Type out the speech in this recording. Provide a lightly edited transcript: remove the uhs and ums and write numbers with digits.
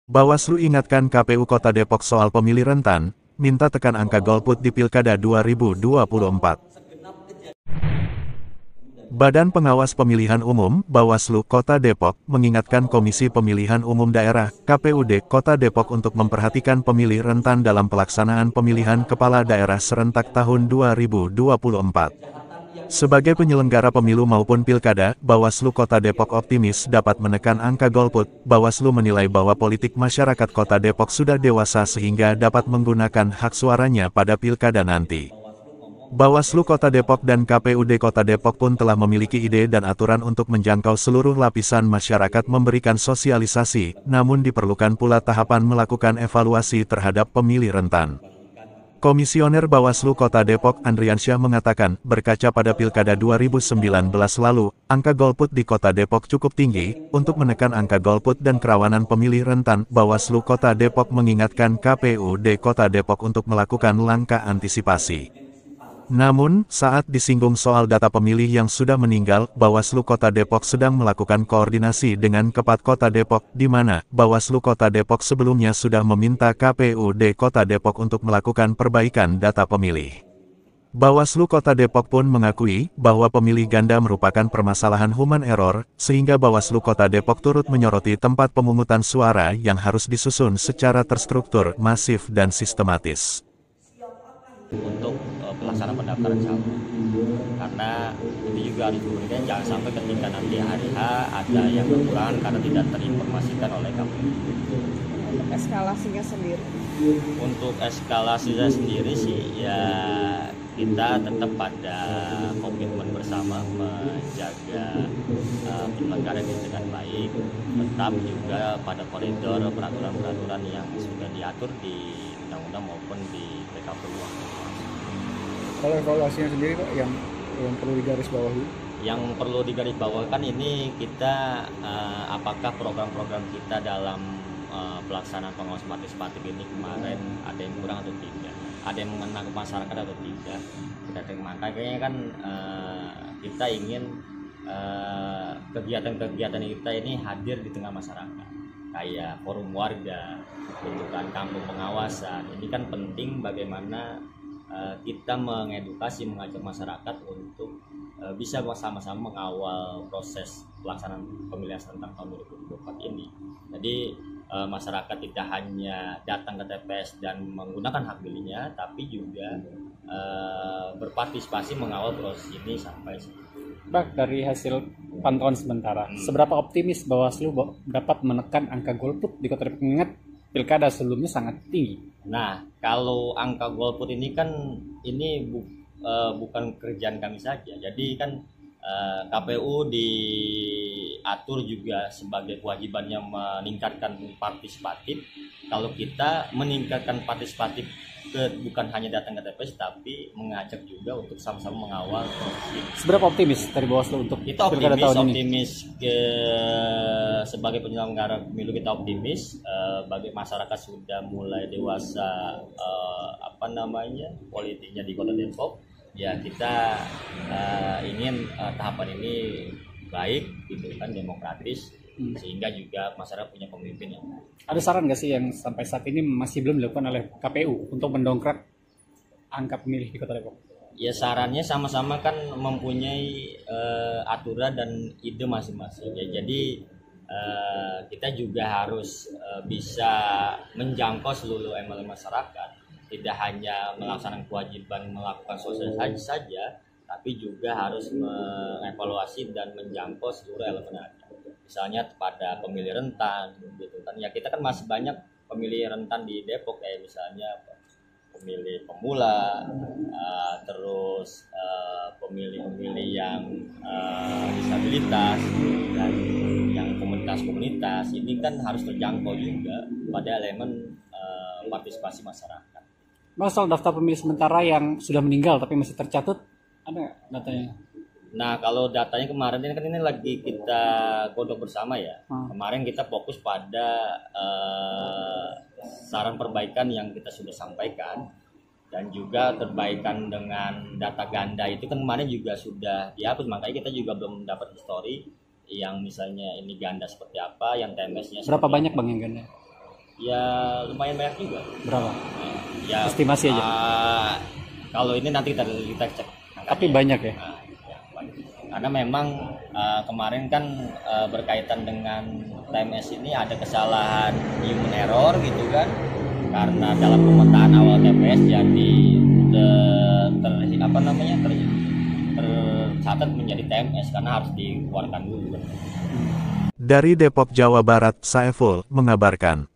Bawaslu ingatkan KPU Kota Depok soal pemilih rentan, minta tekan angka golput di Pilkada 2024. Badan Pengawas Pemilihan Umum, Bawaslu Kota Depok, mengingatkan Komisi Pemilihan Umum Daerah, KPUD Kota Depok untuk memperhatikan pemilih rentan dalam pelaksanaan pemilihan kepala daerah serentak tahun 2024. Sebagai penyelenggara pemilu maupun pilkada, Bawaslu Kota Depok optimis dapat menekan angka golput. Bawaslu menilai bahwa politik masyarakat Kota Depok sudah dewasa sehingga dapat menggunakan hak suaranya pada pilkada nanti. Bawaslu Kota Depok dan KPUD Kota Depok pun telah memiliki ide dan aturan untuk menjangkau seluruh lapisan masyarakat memberikan sosialisasi, namun diperlukan pula tahapan melakukan evaluasi terhadap pemilih rentan. Komisioner Bawaslu Kota Depok Andriansyah mengatakan, berkaca pada Pilkada 2019 lalu, angka golput di Kota Depok cukup tinggi. Untuk menekan angka golput dan kerawanan pemilih rentan, Bawaslu Kota Depok mengingatkan KPUD Kota Depok untuk melakukan langkah antisipasi. Namun, saat disinggung soal data pemilih yang sudah meninggal, Bawaslu Kota Depok sedang melakukan koordinasi dengan Kepat Kota Depok, di mana Bawaslu Kota Depok sebelumnya sudah meminta KPUD Kota Depok untuk melakukan perbaikan data pemilih. Bawaslu Kota Depok pun mengakui bahwa pemilih ganda merupakan permasalahan human error, sehingga Bawaslu Kota Depok turut menyoroti tempat pemungutan suara yang harus disusun secara terstruktur, masif dan sistematis. Untuk pelaksanaan pendaftaran calon, karena ini juga harus diberikan, jangan sampai ketika nanti hari H ada yang kekurangan karena tidak terinformasikan oleh KPU. Untuk eskalasinya sendiri? Untuk eskalasinya sendiri sih ya kita tetap pada komitmen bersama menjaga penyelenggaraan ini dengan baik, tetap juga pada koridor peraturan-peraturan yang sudah diatur di undang-undang maupun di PKPU. Kalau evaluasinya sendiri Pak, yang perlu digarisbawahi? Yang perlu digarisbawahi ini kita apakah program-program kita dalam pelaksanaan pengawasan partisipatif ini kemarin ada yang kurang atau tidak, ada yang mengena ke masyarakat atau tidak. Makanya kan kita ingin kegiatan-kegiatan kita ini hadir di tengah masyarakat, kayak forum warga, bentukan kampung pengawasan. Ini kan penting bagaimana kita mengedukasi, mengajak masyarakat untuk bisa bersama-sama mengawal proses pelaksanaan pemilihan serentak tahun 2024 ini. Jadi masyarakat tidak hanya datang ke TPS dan menggunakan hak pilihnya, tapi juga berpartisipasi mengawal proses ini sampai. Pak, dari hasil pantauan sementara, seberapa optimis Bawaslu dapat menekan angka golput di Kota Depok, mengingat pilkada sebelumnya sangat tinggi? Nah, kalau angka golput ini kan bukan kerjaan kami saja. Jadi kan KPU diatur juga sebagai kewajibannya meningkatkan partisipatif. Kalau kita meningkatkan partisipatif bukan hanya datang ke TPS, tapi mengajak juga untuk sama-sama mengawal. Seberapa optimis dari Bawaslu untuk kita optimis sebagai penyelenggara pemilu, kita optimis bagi masyarakat sudah mulai dewasa politiknya di Kota Depok. Ya kita ingin tahapan ini baik, gitu kan, demokratis, sehingga juga masyarakat punya pemimpin yang baik. Ada saran nggak sih yang sampai saat ini masih belum dilakukan oleh KPU untuk mendongkrak angka pemilih di Kota Depok? Ya sarannya sama-sama kan mempunyai aturan dan ide masing-masing. Ya, jadi kita juga harus bisa menjangkau seluruh elemen masyarakat, tidak hanya melaksanakan kewajiban melakukan sosialisasi saja, tapi juga harus mengevaluasi dan menjangkau seluruh elemen ada. Misalnya pada pemilih rentan, gitu kan. Ya kita kan masih banyak pemilih rentan di Depok, kayak misalnya pemilih pemula, terus pemilih-pemilih yang disabilitas dan yang komunitas-komunitas. Ini kan harus terjangkau juga pada elemen partisipasi masyarakat. Soal daftar pemilih sementara yang sudah meninggal tapi masih tercatat, ada nggak datanya? Nah, kalau datanya kemarin ini lagi kita godok bersama ya. Kemarin kita fokus pada saran perbaikan yang kita sudah sampaikan, dan juga perbaikan dengan data ganda itu kan kemarin juga sudah dihapus. Makanya kita juga belum dapat histori yang misalnya ini ganda seperti apa, yang TMS-nya berapa banyak Bang yang ganda? Ya lumayan banyak juga. Berapa? Ya Estimasi aja. Kalau ini nanti kita cek angkanya. Tapi banyak ya? Ya, banyak. Karena memang kemarin kan berkaitan dengan TMS ini ada kesalahan human error gitu kan, karena dalam pemetaan awal TPS jadi tercatat menjadi TMS karena harus dikeluarkan dulu. Dari Depok, Jawa Barat, Saiful mengabarkan.